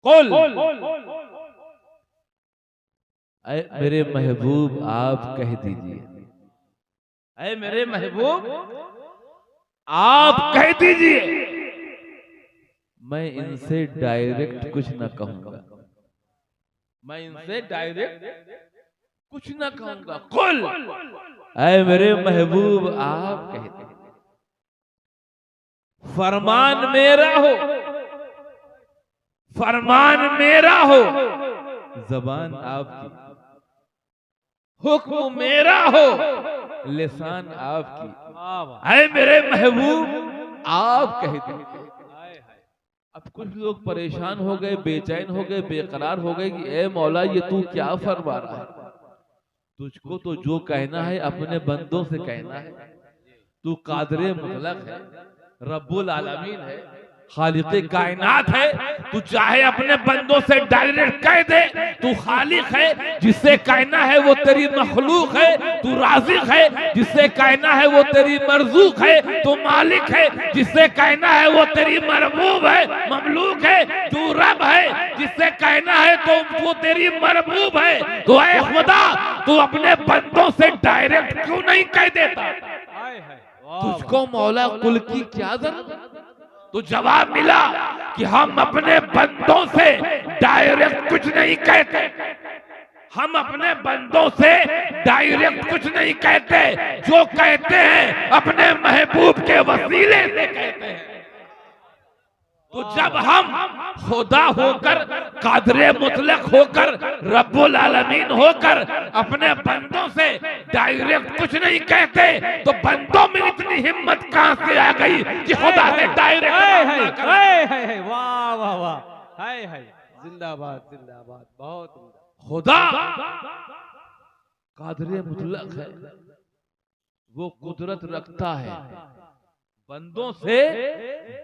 कुल मेरे महबूब आप कह दीजिए, ऐ मेरे महबूब आप कह दीजिए, मैं इनसे डायरेक्ट कुछ ना कहूंगा, मैं इनसे डायरेक्ट कुछ ना कहूंगा। कुल ऐ मेरे महबूब आप कह दीजिए, फरमान मेरा हो, फरमान मेरा हो, जबान आपकी, हुक्म मेरा हो, लिसान आपकी, ऐ मेरे महबूब आप कह दीजिए। अब कुछ लोग परेशान हो गए, बेचैन हो गए, बेकरार हो गए कि ए मौला ये तू क्या फरमा रहा है। तुझको तो जो कहना है अपने बंदों से कहना है। तू कादरे मुतलक है, रब्बुल आलमीन है, खालिक़े कायनात है। तू चाहे अपने बंदों से डायरेक्ट कह दे, तू खालिक है, जिससे कहना है वो तेरी मखलूक है। तू राज़िक है, जिससे कहना है वो तेरी मरज़ूक है। तू मालिक है, जिससे कहना है वो तेरी मरबूब है, ममलूक है। तू रब है, जिससे कहना है तो वो तेरी मरबूब है। तो ऐ खुदा, तू अपने बंदों से डायरेक्ट क्यों नहीं कह देता? तुझको मौला कुल की क्या जरूरत? तो जवाब मिला कि हम अपने बंदों से डायरेक्ट कुछ नहीं कहते, हम अपने बंदों से डायरेक्ट कुछ नहीं कहते। जो कहते हैं अपने महबूब के वसीले से कहते हैं। तो जब हम खुदा होकर, कादरे मुतलक होकर, रब्बुल आलमीन होकर अपने बंदों से डायरेक्ट कुछ नहीं कहते, तो बंदों में इतनी हिम्मत कहां से आ गई कि खुदा से डायरेक्ट? वाह वाह वाह, हाय हाय, जिंदाबाद जिंदाबाद, बहुत खुदा कादरे मुतलक है, वो कुदरत रखता है। बंदों से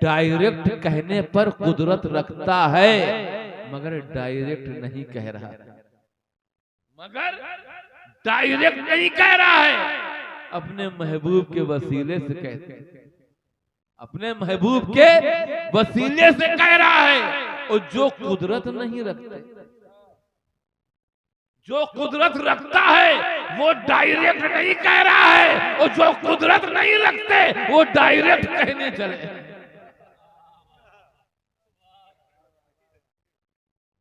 डायरेक्ट कहने पर कुदरत रखता है, मगर डायरेक्ट नहीं कह रहा, मगर डायरेक्ट नहीं कह रहा है। अपने महबूब के वसीले से कहते हैं, अपने महबूब के वसीले से कह रहा है। और जो कुदरत नहीं रखते, जो कुदरत रखता है वो डायरेक्ट नहीं कह रहा है, और जो कुदरत नहीं रखते वो डायरेक्ट कहने चले।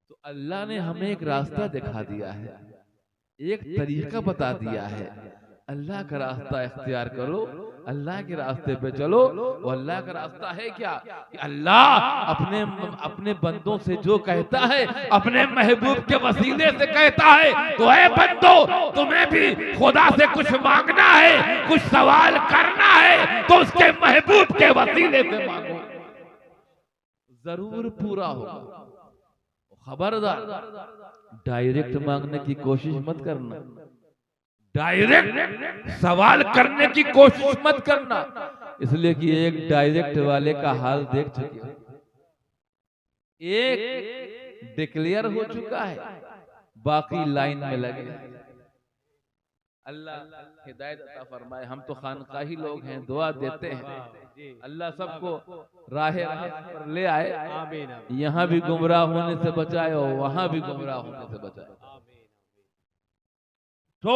तो अल्लाह ने हमें एक रास्ता दिखा दिया है, एक तरीका बता दिया है। अल्लाह का रास्ता इख्तियार करो, अल्लाह के रास्ते पे चलो। वो अल्लाह का रास्ता है क्या कि अल्लाह अपने बंदों से जो कहता है अपने महबूब के वसीले से कहता है। तो है बंदो, तुम्हें भी खुदा से कुछ मांगना है, कुछ सवाल करना है, तो उसके महबूब के वसीले से मांगो, जरूर पूरा होगा। खबरदार, डायरेक्ट मांगने की कोशिश मत करना, डायरेक्ट सवाल करने की कोशिश मत करना, इसलिए कि एक डायरेक्ट वाले का हाल देख चुके हो। एक डिक्लेयर हो चुका है, बाकी लाइन में लगे। अल्लाह हिदायत अता फरमाए। हम तो खानकाही लोग हैं, दुआ देते हैं अल्लाह सबको राहे पर ले आए, यहाँ भी गुमराह होने से बचाए और वहां भी गुमराह होने से बचाए। तो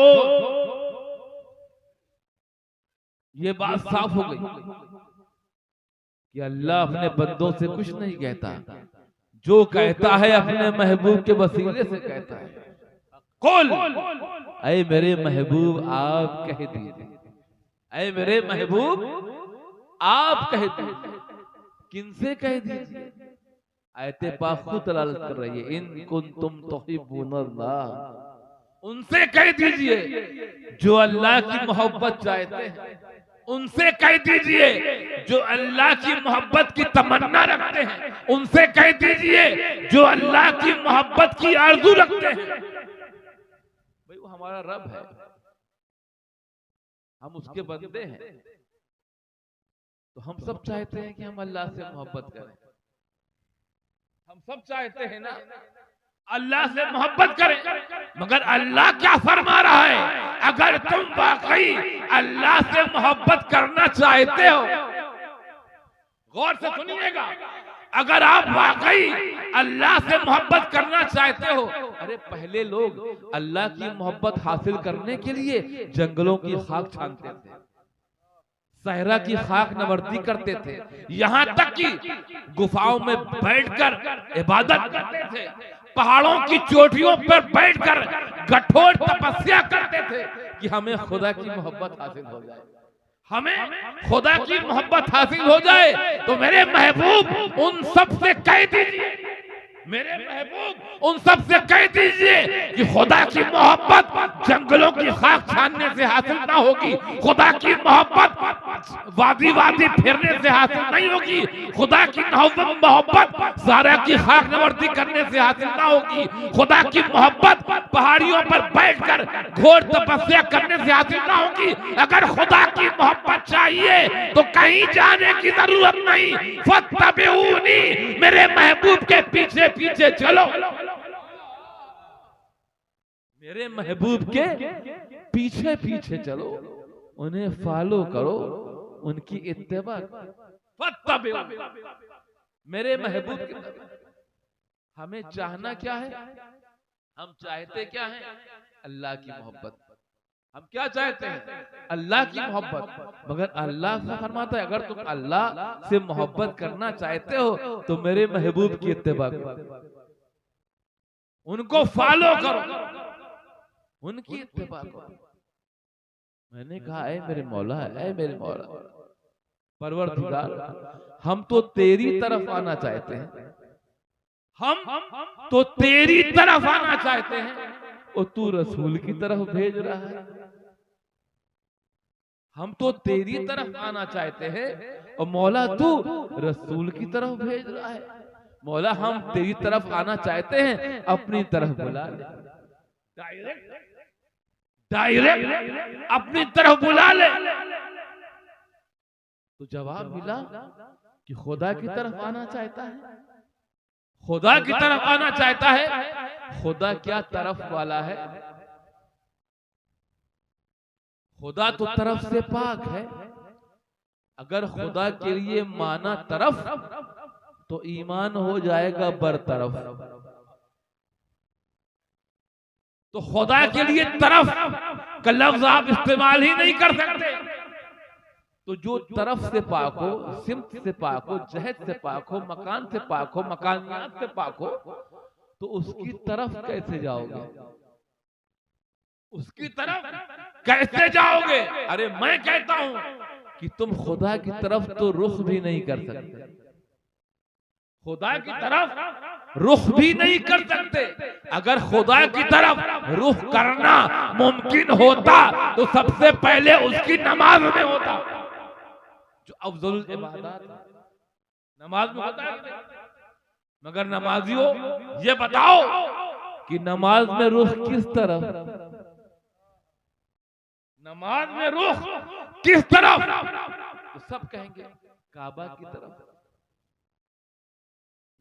ये बात साफ हो गई कि अल्लाह अपने बंदों से कुछ नहीं कहता, जो कहता है अपने महबूब के वसीले से कहता है। कुल ऐ मेरे महबूब आप कह दीजिए, ऐ मेरे महबूब आप कह दीजिए। किनसे कह दीजिए? आयते पाक खुद दलालत कर रही है, इन कुंतुम तुहिब्बुनल्लाह, उनसे कह दीजिए जो अल्लाह की मोहब्बत चाहते हैं। उनसे कह दीजिए जो अल्लाह की मोहब्बत की तमन्ना रखते हैं। उनसे कह दीजिए जो अल्लाह की मोहब्बत की आरज़ू रखते हैं। भाई वो हमारा रब है, हम उसके बंदे हैं, तो हम सब चाहते हैं कि हम अल्लाह से मोहब्बत करें। हम सब चाहते हैं ना अल्लाह से मोहब्बत करें, मगर अल्लाह क्या फरमा रहा है? अगर तुम वाकई अल्लाह से मोहब्बत करना चाहते हो, गौर से सुनिएगा, अगर आप वाकई अल्लाह से मोहब्बत करना चाहते हो, अरे पहले लोग अल्लाह की मोहब्बत हासिल करने के लिए जंगलों की खाक छानते थे, सहरा की खाक नवर्दी करते थे, यहाँ तक कि गुफाओं में बैठकर इबादत करते थे, पहाड़ों की चोटियों पर बैठकर कठोर तपस्या करते थे कि हमें खुदा की मोहब्बत हासिल हो जाए, हमें खुदा की मोहब्बत हासिल हो जाए। तो मेरे महबूब उन सब से कह दीजिए, मेरे महबूब उन सब से कह दीजिए कि खुदा की मोहब्बत जंगलों की खाक छानने से हासिल ना होगी, खुदा की मोहब्बत वादी वादी फिरने से हासिल नहीं होगी, खुदा की मोहब्बत सारा की खाक नवर्दी करने से हासिल ना होगी, खुदा की मोहब्बत पहाड़ियों पर बैठकर घोर तपस्या करने से हासिल ना होगी। अगर खुदा की मोहब्बत चाहिए तो कहीं जाने की जरूरत नहीं, फत्तबिऊनी, मेरे महबूब के पीछे पीछे चलो, मेरे महबूब के पीछे पीछे चलो, उन्हें फॉलो करो, उनकी इत्तेबा करो, मेरे महबूब के। हमें चाहना क्या है, हम चाहते क्या है? अल्लाह की मोहब्बत। हम क्या चाहते हैं? अल्लाह की मोहब्बत। मगर अल्लाह से फरमाता है अगर तुम अल्लाह से मोहब्बत करना चाहते हो तो मेरे महबूब की इत्तेबा करो, उनको फॉलो करो, उनकी इत्तेबा करो। मैंने कहा ऐ मेरे मौला, ऐ मेरे मौला परवरदिगार, हम तो तेरी तरफ आना चाहते हैं, हम तो तेरी तरफ आना चाहते हैं और तू रसूल की तरफ भेज रहा है। हम तो तेरी तरफ आना चाहते हैं और मौला तू रसूल की तरफ भेज रहा है। मौला हम तेरी तरफ आना चाहते हैं, अपनी तरफ बुला ले, डायरेक्ट अपनी तरफ बुला ले। तो जवाब मिला कि खुदा की तरफ आना चाहता है, खुदा की तरफ आना चाहता है। खुदा क्या तरफ वाला है? खुदा तो तरफ से पाक है। अगर खुदा के लिए माना तरफ तो ईमान हो जाएगा बरतरफ। तो खुदा के लिए तरफ का लफ्ज आप इस्तेमाल ही नहीं कर सकते। तो जो तरफ से पाक हो, सिमत से पाक हो, जहद से पाक हो, मकान से पाक हो, मकानियात से पाक हो, तो उसकी तरफ कैसे जाओगे? उसकी तरफ कैसे जाओगे? अरे मैं कहता हूं कि तुम खुदा की तरफ तो रुख भी नहीं कर सकते, खुदा की तरफ रुख भी नहीं कर सकते। अगर खुदा की तरफ रुख करना मुमकिन होता तो सबसे पहले उसकी नमाज में होता, जो अफजल इबादत नमाज में होता है। मगर नमाजियों ये बताओ कि नमाज में रुख किस तरफ, नमाज में रुख किस तरफ? तो सब कहेंगे काबा की तरफ।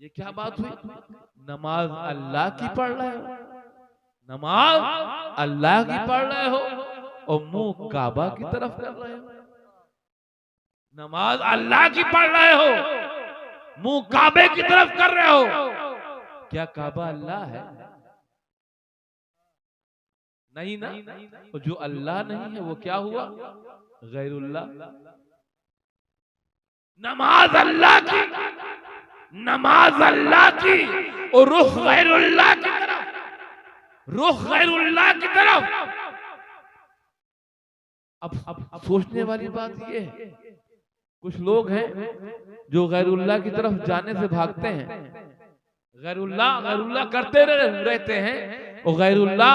ये क्या बात हुई? नमाज अल्लाह की पढ़ रहे हो, नमाज अल्लाह की पढ़ रहे हो और मुंह काबा की तरफ कर रहे हो। नमाज अल्लाह की पढ़ रहे हो, मुंह काबे की तरफ कर रहे हो। क्या काबा अल्लाह है? नहीं ना। तो जो अल्लाह नहीं है वो क्या हुआ? गैरुल्लाह। नमाज अल्लाह की, नमाज अल्लाह की और रुख गैरुल्लाह की तरफ, रुख गैरुल्लाह की तरफ। अब सोचने वाली बात ये है, कुछ लोग हैं जो गैरुल्लाह की तरफ जाने से भागते हैं, गैरुल्लाह गैरुल्लाह करते रहते हैं और गैरुल्लाह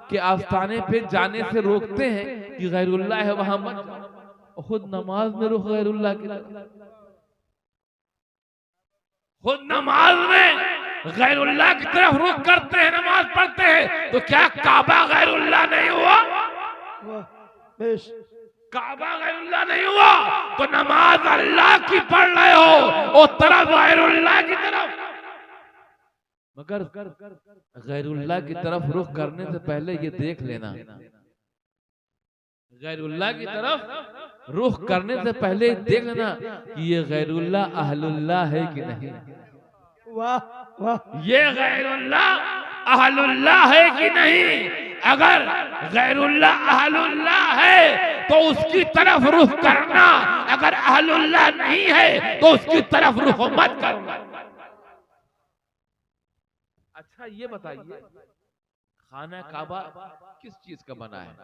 के आस्थाने पे जाने से रोकते हैं कि गैरुल्लाह है वहां मत जाओ। खुद नमाज में रुख गैरुल्लाह की तरफ, खुद नमाज में गैरुल्लाह की तरफ रुख करते हैं, नमाज पढ़ते हैं। तो क्या काबा गैरुल्लाह नहीं हुआ? काबा गैरुल्लाह नहीं हुआ? तो नमाज अल्लाह की पढ़ रहे हो और तरफ गैरुल्लाह की तरफ। मगर गैरुल्लाह की तरफ रुख करने से पहले ये देख लेना, गैरुल्लाह की तरफ रुख करने से पहले देख लेना कि ये गैरुल्लाह अहलुल्लाह है कि नहीं। वाह वाह, ये गैरुल्लाह अहलुल्लाह है कि नहीं। अगर गैरुल्लाह अहलुल्लाह है तो उसकी तरफ रुख करना, अगर अहलुल्लाह नहीं है तो उसकी तरफ रुख मत करना। अच्छा ये बताइए, खाना काबा किस चीज का बना है?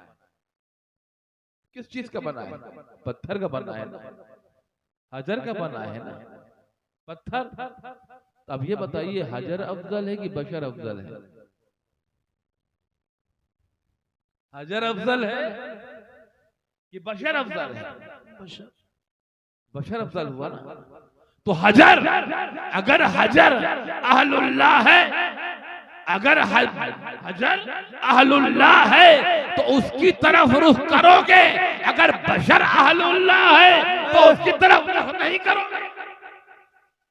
किस चीज का बना है? पत्थर का बना है ना, हजर का बना है ना, पत्थर। अब ये बताइए, हजर अफजल है कि बशर अफजल है? हजर अफजल है कि बशर अफजल है? बशर अफजल हुआ ना। तो हजर, अगर हजर अहलुल्लाह है, अगर हजर अहलुल्लाह है तो उसकी तरफ रुख करोगे, अगर बशर अहलुल्लाह है तो उसकी तरफ रुख नहीं करोगे।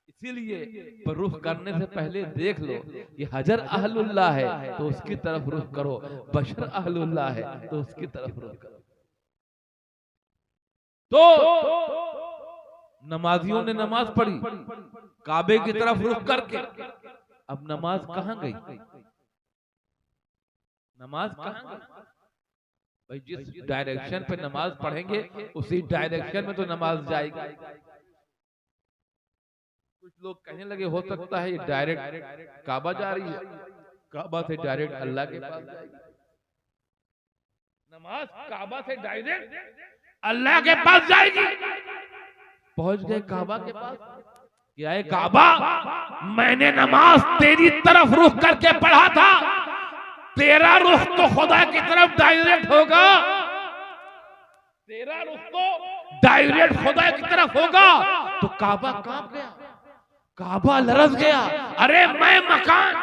इसीलिए रुख करने से पहले देख लो कि हजर अहलुल्लाह है तो उसकी तरफ रुख करो, बशर अहलुल्लाह है तो उसकी तरफ रुख करो। तो नमाजियों ने नमाज पढ़ी काबे की तरफ रुख करके, अब नमाज कहां गई? नमाज कहां गई भाई? जिस डायरेक्शन पे नमाज पढ़ेंगे उसी डायरेक्शन में तो नमाज जाएगी। कुछ लोग कहने लगे हो सकता है ये डायरेक्ट काबा जा रही है, काबा से डायरेक्ट अल्लाह के पास जाएगी। नमाज काबा से डायरेक्ट अल्लाह के पास जाएगी। पहुंच गए काबा के पास, क्या है काबा, मैंने नमाज तेरी तरफ रुख करके पढ़ा था, तेरा रुख तो खुदा की तरफ डायरेक्ट होगा, तेरा रुख तो डायरेक्ट खुदा की तरफ होगा। तो काबा कांप गया, काबा लरज गया। अरे मैं मकान,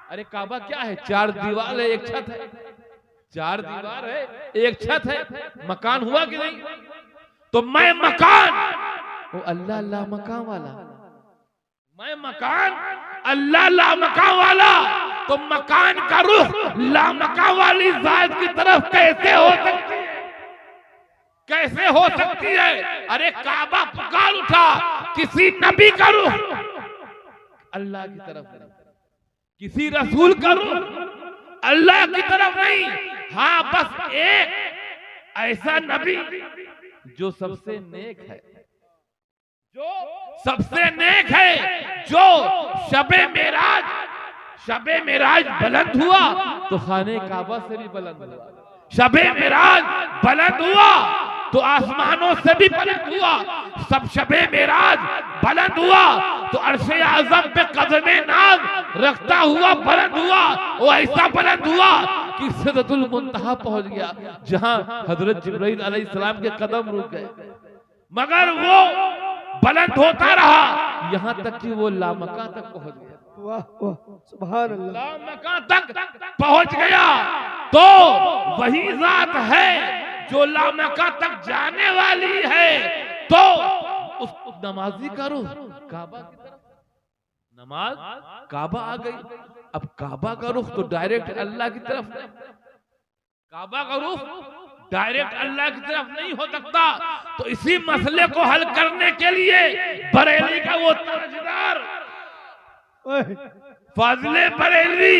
अरे काबा क्या है? चार दीवार है, एक छत है। चार दीवार है, एक छत है, मकान हुआ कि नहीं? तो मैं मकान, वो अल्लाह ला मकान वाला, मैं मकान अल्लाह ला मकान वाला, तो मकान का रुख ला मकान वाली जात की तरफ कैसे हो सकती है? कैसे हो सकती है? अरे काबा पुकार उठा, किसी नबी का रुख अल्लाह की तरफ नहीं, किसी रसूल का रुख अल्लाह की तरफ नहीं। हाँ, बस एक ऐसा नबी जो सबसे नेक है, जो सबसे नेक है, जो शबे मेराज बुलंद हुआ तो खाने काबा से भी बुलंद हुआ, शबे मेराज बुलंद हुआ तो आसमानों से भी बुलंद हुआ, सब शबे मेराज बुलंद हुआ तो अर्शे आज़म पे कदमे नाज रखता हुआ बुलंद हुआ। वो ऐसा बुलंद हुआ कि सिदरतुल मुंतहा पहुंच गया, जहां हजरत जिब्राइल अलैहिस्सलाम के कदम रुक गए, मगर वो बुलंद होता रहा यहां तक कि वो लामका तक पहुंच गया। वाह वाह, सुभान अल्लाह, लामका तक पहुंच गया। तो वही जात है जो लामका तक जाने वाली है। तो उस नमाजी का रुख काबा की तरफ, नमाज काबा आ गई। अब काबा का रुख तो डायरेक्ट अल्लाह की तरफ नहीं, काबा का रुख डायरेक्ट अल्लाह की तरफ नहीं हो सकता। तो इसी मसले को हल करने के लिए बरेली का वो ताजदार फाजिले बरेलवी,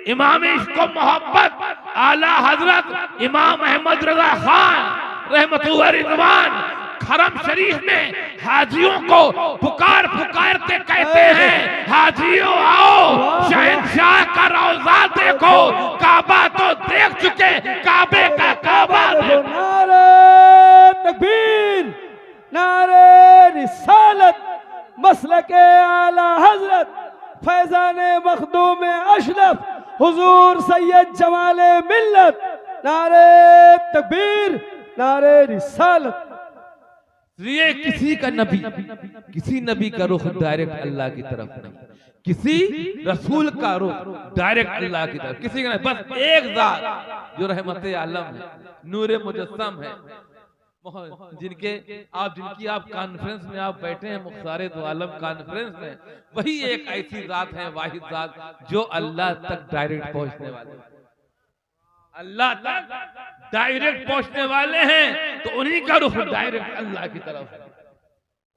इमाम इश्क मोहब्बत आला हजरत इमाम अहमद रजा खान रहमतुल्लाह रिजवान हरम शरीफ में हाजियों को पुकार पुकार के कहते हैं, हाजियों आओ शहंशाह का रौजा देखो, काबा तो देख चुके, काबे का काबा देखो। नारे तकबीर, नारे रिसालत, मसलके आला हजरत फैजाने मखदूम अशरफ हुजूर सैयद जमाले मिल्लत, नारे तकबीर, नारे रिसालत। ये किसी का नबी, किसी नबी का रुख डायरेक्ट अल्लाह की तरफ नहीं, किसी रसूल का रुख डायरेक्ट अल्लाह की तरफ किसी का नहीं, बस एक ज़ात जो रहमते आलम है, नूरे मुजस्सम है, जिनकी आप कॉन्फ्रेंस में आप बैठे हैं, मुख्तारे दो आलम कॉन्फ्रेंस में, वही एक ऐसी जात है, वाहिद जात जो अल्लाह तक डायरेक्ट पहुंचने वाले, अल्लाह तक डायरेक्ट पहुंचने वाले हैं तो उन्हीं का रुख डायरेक्ट अल्लाह की तरफ है,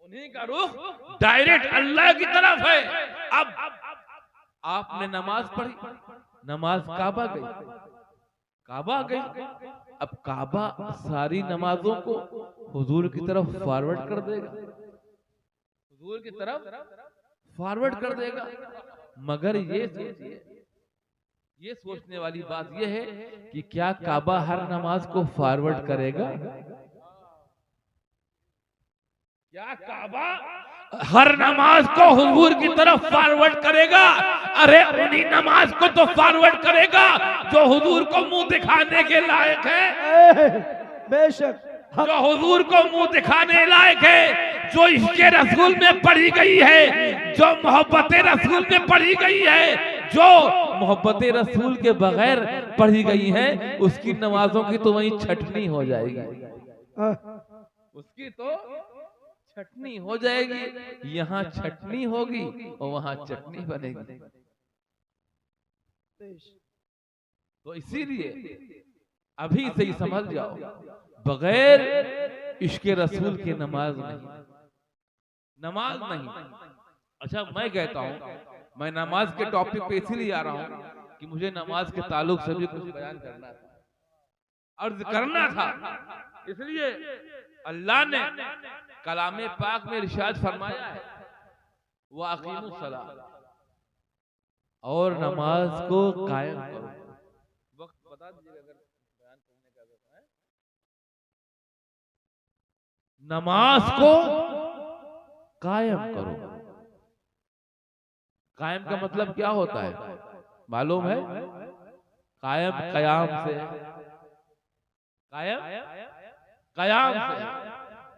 उन्हीं का रुख डायरेक्ट अल्लाह की तरफ है। अब आपने नमाज पढ़ी, नमाज काबा गई, काबा गई। अब काबा सारी नमाजों को हुजूर की तरफ फॉरवर्ड कर देगा, हुजूर की तरफ फॉरवर्ड कर देगा। मगर ये सोचिए, ये सोचने वाली बात ये है कि क्या काबा हर नमाज को फॉरवर्ड करेगा? क्या काबा हर नमाज को हुजूर की तरफ फॉरवर्ड करेगा? अरे उन्हीं नमाज को तो फॉरवर्ड करेगा जो हुजूर को मुंह दिखाने के लायक है, बेशक जो हुजूर को मुंह दिखाने लायक है, जो इसके रसूल में पढ़ी गई है, जो मोहब्बत रसूल में पढ़ी गई है, जो मोहब्बत रसूल के बगैर पढ़ी गई है, उसकी नमाजों की तो वहीं छटनी हो जाएगी, उसकी तो छटनी हो जाएगी। यहाँ छटनी होगी और वहां चटनी बनेगी। तो इसीलिए अभी से ही समझ जाओ, बगैर इश्क़े रसूल के नमाज नहीं, नमाज नहीं। अच्छा मैं कहता हूं, मैं नमाज के टॉपिक पे इसीलिए आ रहा हूं कि मुझे नमाज के ताल्लुक से भी कुछ बयान करना था, अर्ज करना था। इसलिए अल्लाह ने कलामे पाक में इरशाद फरमाया है, व अकीमुस सलाह, और नमाज को कायम करो। वक्त बता दीजिएगा अगर बयान करने का वक्त है। नमाज को कायम करो। कायम का मतलब क्या होता है मालूम है? कायम कयाम से, कायम कयाम से,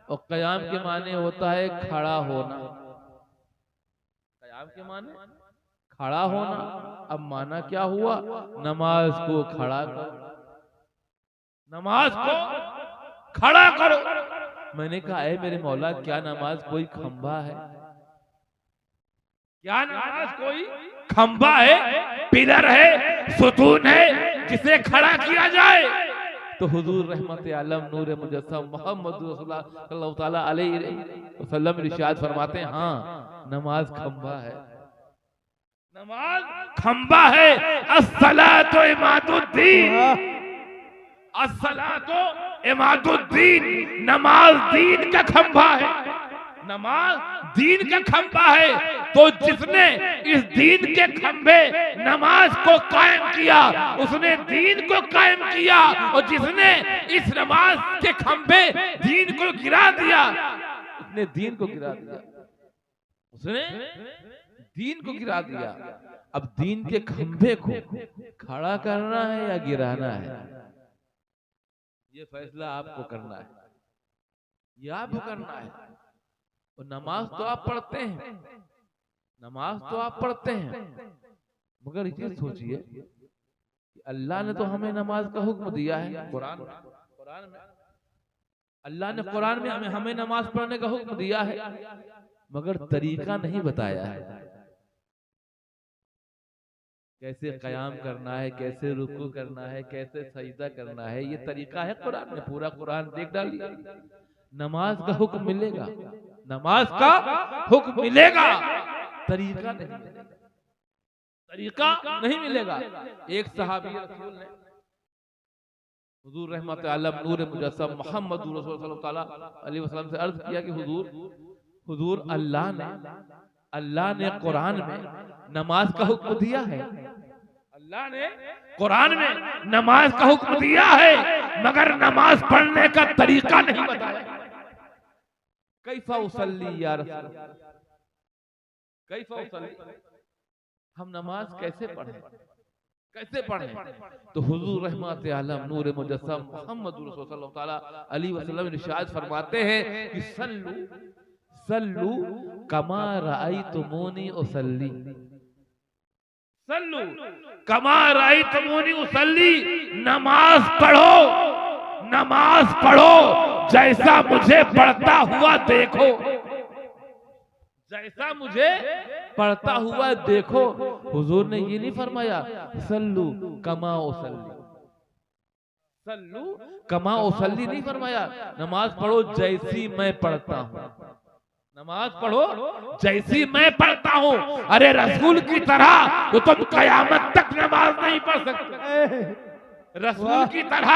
और कयाम के माने होता है खड़ा होना। कयाम के माने खड़ा होना। अब माना क्या हुआ? नमाज को खड़ा करो, नमाज को खड़ा करो। मैंने कहा ऐ मेरे मौला, क्या नमाज कोई खंभा है? क्या नमाज कोई खंभा है, पिलर है, सुतून है जिसे खड़ा किया जाए? तो हुजूर रहमत आलम नूर मुजस्सम मोहम्मद सल्लल्लाहु तआला अलैहि वसल्लम इरशाद फरमाते हैं, हाँ नमाज खंभा है, नमाज खंभा है। अस्सलातु इमादुद्दीन, अस्सलातु इमादुद्दीन, नमाज दीन का खंभा है, नमाज दीन का खंभा है। तो जिसने इस दीन के खंभे नमाज को कायम किया, उसने दीन को कायम किया, और जिसने इस नमाज के खंभे दीन को गिरा दिया, उसने दीन को गिरा दिया, उसने दीन को गिरा दिया। अब दीन के खंभे को खड़ा करना है या गिराना है, ये फैसला आपको करना है, ये आपको करना है। और नमाज तो आप पढ़ते हैं, नमाज तो आप पढ़ते हैं, मगर ये सोचिए कि अल्लाह ने तो हमें नमाज का हुक्म दिया है। कुरान में अल्लाह ने कुरान में हमें नमाज पढ़ने का हुक्म दिया है, मगर तरीका नहीं बताया है। कैसे कयाम करना है, कैसे रुकू करना है, कैसे सजदा करना है, ये तरीका है कुरान में। पूरा कुरान देख डालिए, नमाज का हुक्म मिलेगा, नमाज का हुक्म मिलेगा, तरीका नहीं मिलेगा, तरीका नहीं मिलेगा। एक सहाबी रसूल ने हुजूर रहमत आलम नूर मुजस्सम मोहम्मद रसूल सल्लल्लाहु अलैहि वसल्लम से अर्ज किया कि हुजूर अल्लाह ने कुरान में नमाज का हुक्म दिया है, अल्लाह ने कुरान में नमाज का हुक्म दिया है, मगर नमाज पढ़ने का तरीका नहीं बताया। कैफा उसल्ली या रसूल, कैफा उसल्ली, हम नमाज कैसे पढ़ें, कैसे पढ़ें? तो हुजूर रहमत आलम नूर मुजस्सम मोहम्मद रसूल सल्लल्लाहु अलैहि वसल्लम इरशाद फरमाते हैं कि सल्लू सल्लू कमा रअयतुमूनी उसल्ली, सल्लू कमा रअयतुमूनी उसल्ली, नमाज पढ़ो, नमाज पढ़ो जैसा मुझे पढ़ता हुआ देखो, जैसा मुझे पढ़ता हुआ देखो। हुजूर ने ये नहीं फरमाया सल्लू कमा उसल्ली, सल्लू कमा उसल्ली नहीं फरमाया, नमाज पढ़ो जैसी मैं पढ़ता हूँ, नमाज पढ़ो जैसी मैं पढ़ता हूँ। अरे रसूल की तरह तो तुम कयामत तक नमाज नहीं पढ़ सकते, रसूल की तरह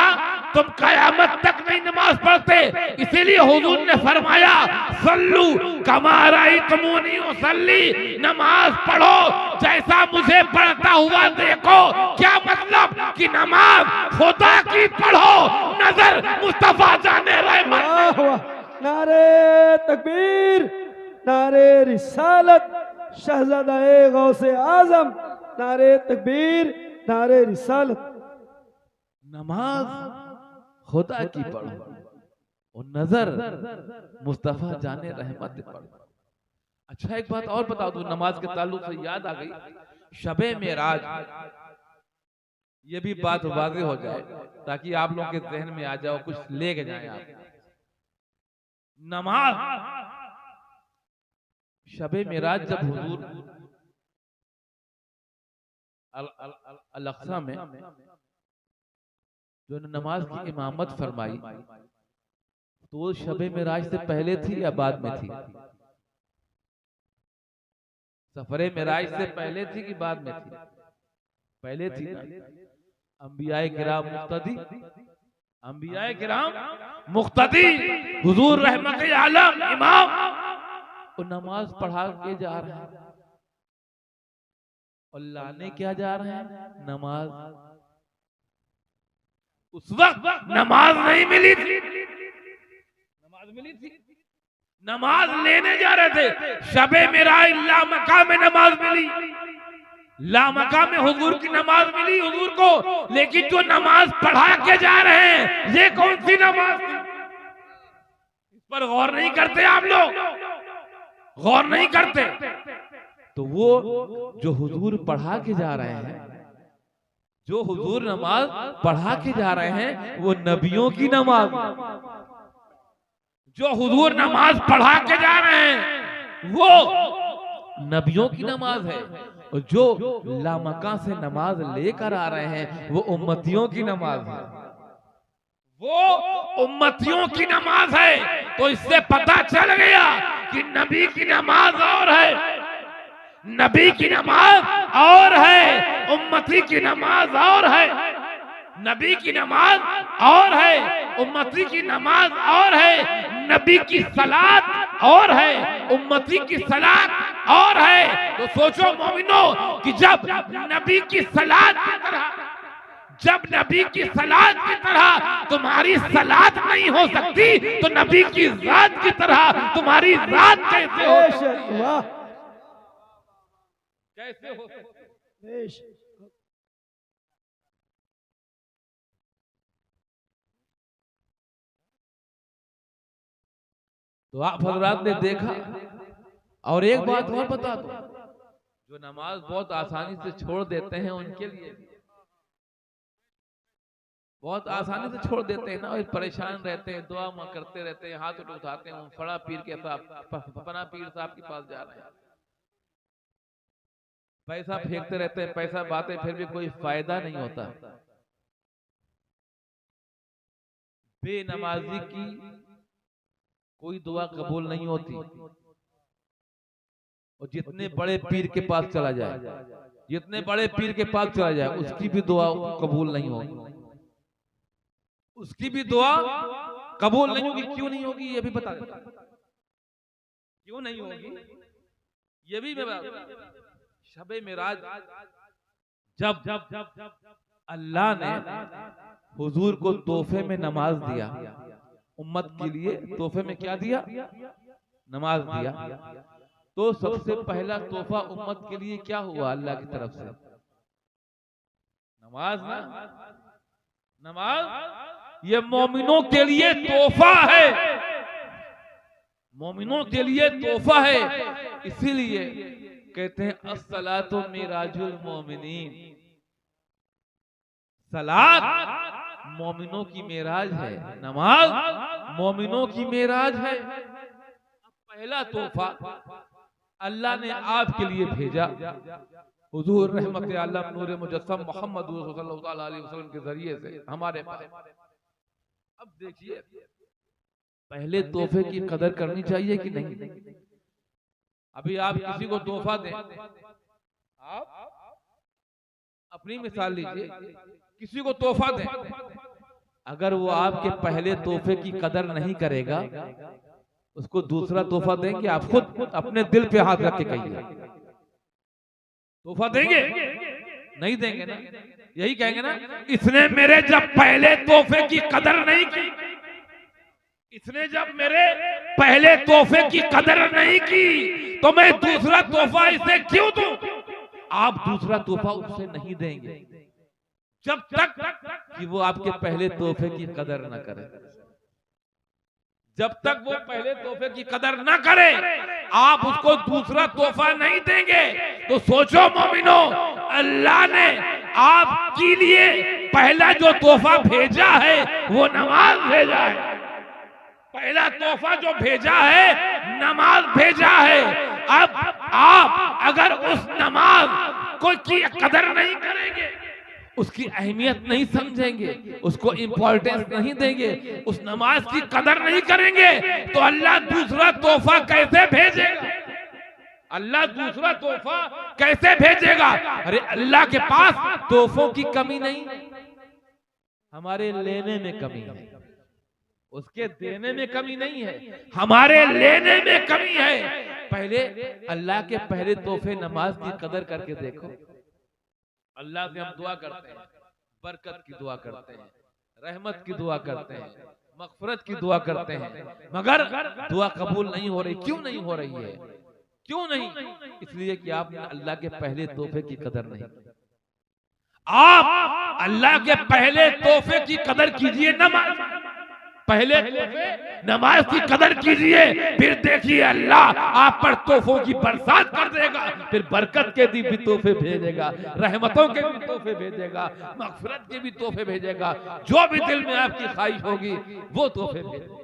तुम कयामत तक नहीं नमाज पढ़ते। इसीलिए हुजूर ने फरमाया सल्लू कमा रअयतमूनी उसल्ली, नमाज पढ़ो जैसा मुझे पढ़ता हुआ देखो। क्या मतलब कि नमाज खुदा की पढ़ो, नजर मुस्तफा जाने रहमत। नारे तकबीर, नारे रिसालत, शहजादा गौसे आजम, नारे तकबीर, नारे रिसालत। नमाज खुदा की पढ़ो और नजर मुस्तफा जाने रहमत पढ़ो। अच्छा एक बात और बता दूं, नमाज के ताल्लुक से याद आ गई, शबे मेराज, ये भी बात वाज़ेह हो जाए ताकि आप लोगों के जहन में आ जाओ, कुछ लेके जाए आप। नमाज शबे मेराज जब हुजूर अल-अक्सा में जो नमाज की इमामत फरमाई, तो वो शबे मेराज से पहले थी या बाद में थी? सफरे मेराज से पहले थी कि बाद में थी? पहले थी ना। अंबियाए किराम मुक्तदी, अंबियाए किराम मुक्तदी, हुजूर रहमत आलम इमाम, वो नमाज पढ़ा के जा रहे हैं और लाने क्या जा रहे हैं? नमाज। उस वक्त नमाज नहीं मिली थी, नमाज मिली थी, नमाज लेने जा रहे थे। शबे मेराज लामका में नमाज मिली, लामका में हुजूर की नमाज मिली हुजूर को, लेकिन जो नमाज पढ़ा के जा रहे हैं ये कौन सी नमाज थी? इस पर गौर नहीं करते आप लोग, गौर नहीं करते। तो वो जो हुजूर पढ़ा के जा रहे हैं, जो हुजूर नमाज पढ़ा के जा रहे हैं, वो नबियों की नमाज, जो हुजूर नमाज पढ़ा के जा रहे हैं वो नबियों की नमाज है, और जो लामका से नमाज लेकर आ रहे हैं वो उम्मतियों की नमाज है, वो उम्मतियों की नमाज है। तो इससे पता चल गया कि नबी की नमाज और है, नबी की नमाज और है, उम्मती की नमाज और है। नबी की नमाज और है, उम्मती की नमाज और है। नबी की सलात और है, उम्मती की सलात और है। तो सोचो मोमिनो कि जब नबी की सलात की तरह, जब नबी की सलात की तरह तुम्हारी सलात नहीं हो सकती, तो नबी की जात की तरह तुम्हारी जात कैसे हो सकती? कैसे हो सकती? तो आप हजरात ने देखा। और एक बात और बता दो, जो नमाज बहुत आसानी से छोड़ देते हैं उनके लिए, बहुत आसानी से छोड़ देते हैं ना, और परेशान रहते हैं, दुआ करते रहते हैं, हाथ उठाते हैं, फड़ा पीर के साथ, फना पीर साहब के पास जा रहे हैं, पैसा फेंकते रहते हैं, पैसा बातें, फिर भी कोई फायदा नहीं होता। बेनमाजी की कोई दुआ कबूल नहीं होती, और जितने बड़े पीर के पास चला जाए, जितने बड़े पीर के पास चला जाए, उसकी भी दुआ कबूल नहीं होगी, उसकी भी दुआ कबूल नहीं होगी। क्यों नहीं होगी ये भी बता दे, क्यों नहीं होगी ये भी मैं बता। शबे मेराज जब अल्लाह ने हुजूर को तोहफे में नमाज दिया, उम्मत के लिए तोहफे में क्या दिया? नमाज दिया। तो सबसे पहला तोहफा उम्मत के लिए क्या हुआ अल्लाह की तरफ से? नमाज ना, नमाज ये मोमिनों के लिए तोहफा है, मोमिनों के लिए तोहफा है। इसीलिए कहते हैं अस्सलातु मिराजुल मोमिनीन, सलात मोमिनों की मेराज है, नमाज मोमिनों की मेराज है। पहला तोहफा अल्लाह ने आपके लिए भेजा, हुजूर रहमत आलम नूर मुजस्सम मोहम्मद सल्लल्लाहु अलैहि वसल्लम के जरिए से हमारे पास। अब देखिए, पहले तोहफे की कदर करनी चाहिए कि नहीं? अभी आप किसी को तोहफा दें, आप अपनी मिसाल लीजिए, किसी को तोहफा दें, अगर वो आपके पहले तोहफे की कदर नहीं करेगा, उसको दूसरा तोहफा देंगे? आप खुद अपने दिल पे हाथ रख के कहिए, तोहफा देंगे? नहीं देंगे ना। यही कहेंगे ना, इसने मेरे जब पहले तोहफे की कदर नहीं की, इसने जब मेरे पहले तोहफे की कदर नहीं की, तो मैं दूसरा तोहफा इसे क्यों दूं? आप दूसरा तोहफा उससे नहीं देंगे जब तक कि वो आपके पहले तोहफे की कदर न करे। जब तक वो पहले तोहफे की कदर न करे, आप उसको दूसरा तोहफा नहीं देंगे। तो सोचो मोमिनो, अल्लाह ने आपके लिए पहला जो तोहफा भेजा है वो नमाज भेजा है। पहला तोहफा जो भेजा है नमाज भेजा है। अब आप अगर उस नमाज को की कदर नहीं करेंगे, उसकी अहमियत नहीं समझेंगे, उसको इंपॉर्टेंस नहीं देंगे, उस नमाज की कदर नहीं करेंगे, तो अल्लाह दूसरा तोहफा कैसे भेजेगा? अल्लाह दूसरा तोहफा कैसे भेजेगा? अरे अल्लाह के पास तोहफों की कमी नहीं, हमारे लेने में कमी है। उसके देने में कमी नहीं है, हमारे लेने में कमी है। पहले अल्लाह के पहले तोहफे नमाज की कदर करके देखो। अल्लाह से हम दुआ करते हैं, बरकत की दुआ करते हैं, रहमत की दुआ करते हैं, मगफरत की दुआ करते हैं, मगर दुआ कबूल नहीं हो रही। क्यों नहीं हो रही है? क्यों नहीं? इसलिए कि आपने अल्लाह के पहले तोहफे की कदर नहीं की। आप अल्लाह के पहले तोहफे की कदर कीजिए, नमाज पहले तोहफे नमाज की कदर कीजिए, फिर देखिए अल्लाह आप पर तोहफों की बरसात कर देगा, फिर बरकत के भी तोहफे भेजेगा, रहमतों के भी तोहफे भेजेगा, मगफिरत के भी तोहफे भेजेगा। जो भी दिल में आपकी ख्वाहिश होगी वो तोहफे भेजेगा,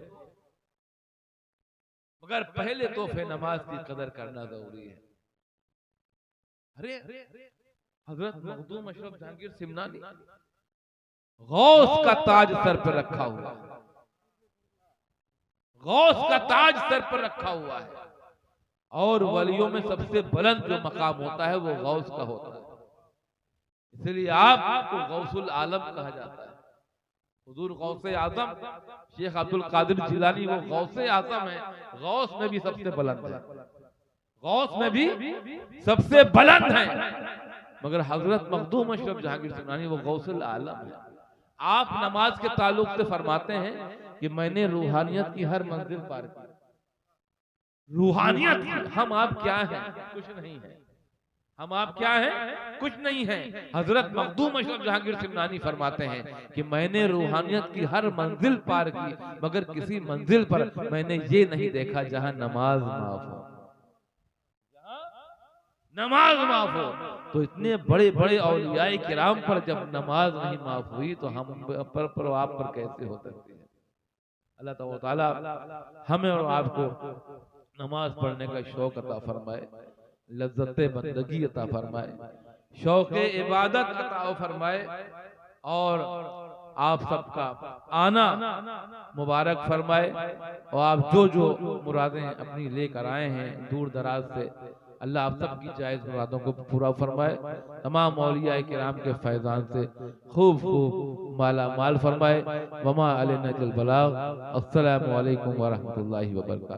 मगर पहले तोहफे नमाज की कदर करना जरूरी है। अरे हजरत मखदूम अशरफ जहांगीर सिमनानी गौस का ताज सर पर रखा हुआ है, गौस का ताज सर पर रखा हुआ है, और वलियों में सबसे बुलंद जो मकाम होता है वो गौस का होता है। इसलिए आपको गौसुल आलम कहा जाता है। हुजूर गौसे आजम शेख अब्दुल कादिर जिलानी वो गौसे आजम है, गौस में भी सबसे बुलंद है, गौस में भी सबसे बुलंद है, मगर हजरत मखदूम अशरफ जहांगीर सिमनानी वो गौसुल आलम है। आप नमाज के ताल्लुक से फरमाते हैं कि मैंने रूहानियत की हर मंजिल पार की। रूहानियत की हम आप क्या हैं? कुछ नहीं है। हम आप क्या हैं? कुछ नहीं है। हजरत मखदूम अशरफ जहांगीर सिमनानी फरमाते हैं कि मैंने रूहानियत की हर मंजिल पार की, मगर किसी मंजिल पर मैंने ये नहीं देखा जहां नमाज माफ हो, नमाज माफ हो। तो इतने बड़े बड़े औलियाए किराम पर जब नमाज नहीं माफ हुई तो हम पर आप पर कैसे हो सकती है? अल्लाह ताला हमें और आपको नमाज पढ़ने का शौक अता फरमाए, लज्जत बंदगी अता फरमाए, शौक इबादत अता फरमाए, और आप सबका आना मुबारक फरमाए, और आप जो जो मुरादें अपनी लेकर आए हैं दूर दराज से, अल्लाह आप सबकी जायज़ मुरादों को पूरा फरमाए, तमाम औलिया किराम के फैज़ान से खूब खूब माला माल फरमाए। वमा अलैना इल्लल बलाग। अस्सलामु अलैकुम व रहमतुल्लाहि व बरकातहू।